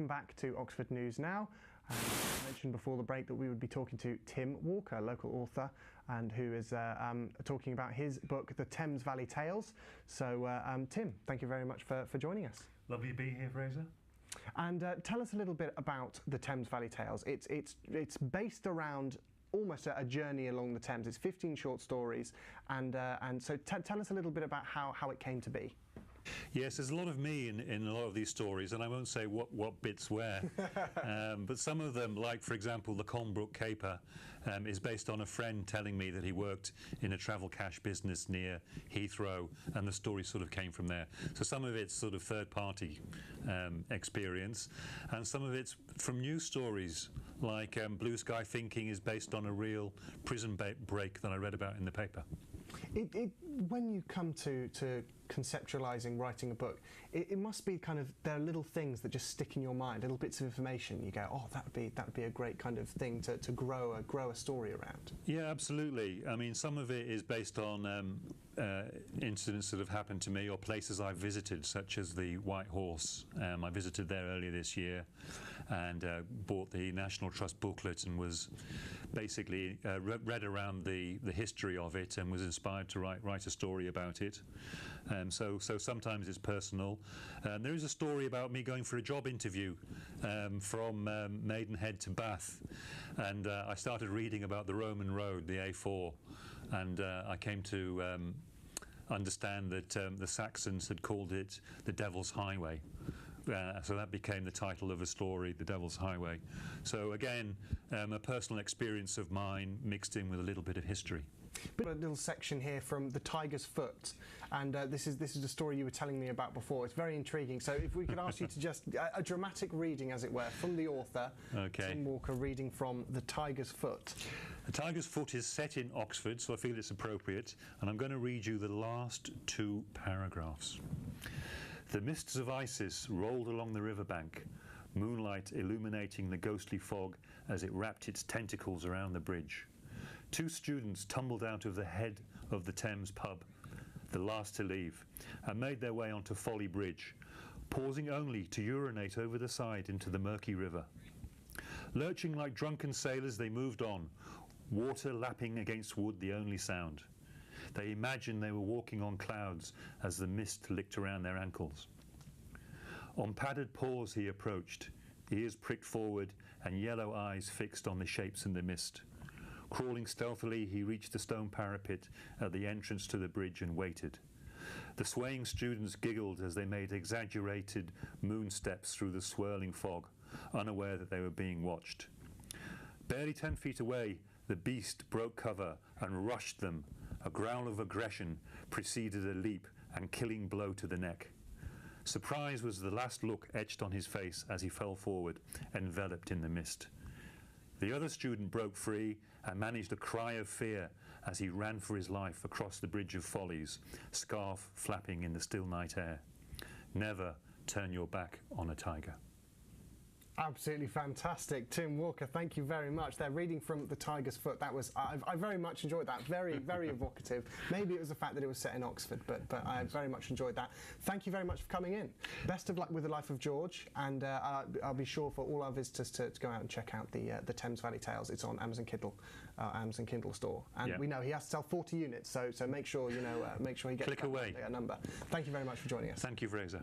welcome back to Oxford News Now. I mentioned before the break that we would be talking to Tim Walker, local author, and who is talking about his book, The Thames Valley Tales. So, Tim, thank you very much for joining us. Lovely to be here, Fraser. And tell us a little bit about The Thames Valley Tales. It's based around almost a journey along the Thames. It's 15 short stories, and so tell us a little bit about how it came to be. Yes, there's a lot of me in a lot of these stories, and I won't say what bits where. But some of them, like for example the Colnbrook Caper, is based on a friend telling me that he worked in a travel cash business near Heathrow, and the story sort of came from there. So some of it's sort of third-party experience, and some of it's from news stories, like Blue Sky Thinking is based on a real prison break that I read about in the paper. When you come to conceptualising writing a book, it must be kind of, there are little things that just stick in your mind, little bits of information. You go, oh, that would be a great kind of thing to grow a story around. Yeah, absolutely. I mean, some of it is based on incidents that have happened to me or places I've visited, such as the White Horse. I visited there earlier this year and bought the National Trust booklet and was basically read around the history of it and was inspired to write a story about it. So sometimes it's personal. There is a story about me going for a job interview from Maidenhead to Bath, and I started reading about the Roman road, the A4, and I came to understand that the Saxons had called it the Devil's Highway. So that became the title of a story, The Devil's Highway. So again, a personal experience of mine mixed in with a little bit of history. But a little section here from The Tiger's Foot, and this is a story you were telling me about before. It's very intriguing. So if we could ask you to just a dramatic reading, as it were, from the author, okay. Tim Walker, reading from The Tiger's Foot. The Tiger's Foot is set in Oxford, so I feel it's appropriate, and I'm going to read you the last 2 paragraphs. The mists of Isis rolled along the riverbank, moonlight illuminating the ghostly fog as it wrapped its tentacles around the bridge. 2 students tumbled out of the head of the Thames pub, the last to leave, and made their way onto Folly Bridge, pausing only to urinate over the side into the murky river. Lurching like drunken sailors, they moved on, water lapping against wood the only sound. They imagined they were walking on clouds as the mist licked around their ankles. On padded paws he approached, ears pricked forward and yellow eyes fixed on the shapes in the mist. Crawling stealthily, he reached the stone parapet at the entrance to the bridge and waited. The swaying students giggled as they made exaggerated moon steps through the swirling fog, unaware that they were being watched. Barely 10 feet away, the beast broke cover and rushed them. A growl of aggression preceded a leap and killing blow to the neck. Surprise was the last look etched on his face as he fell forward, enveloped in the mist. The other student broke free and managed a cry of fear as he ran for his life across the Bridge of Follies, scarf flapping in the still night air. Never turn your back on a tiger. Absolutely fantastic. Tim Walker, thank you very much. They're reading from The Tiger's Foot. That was, I very much enjoyed that. Very, very evocative. Maybe it was the fact that it was set in Oxford, but I very much enjoyed that. Thank you very much for coming in. Best of luck with The Life of George, and I'll be sure for all our visitors to go out and check out the Thames Valley Tales. It's on Amazon Kindle store, and we know he has to sell 40 units, so make sure make sure he gets Click away. that number. Thank you very much for joining us. Thank you, Fraser.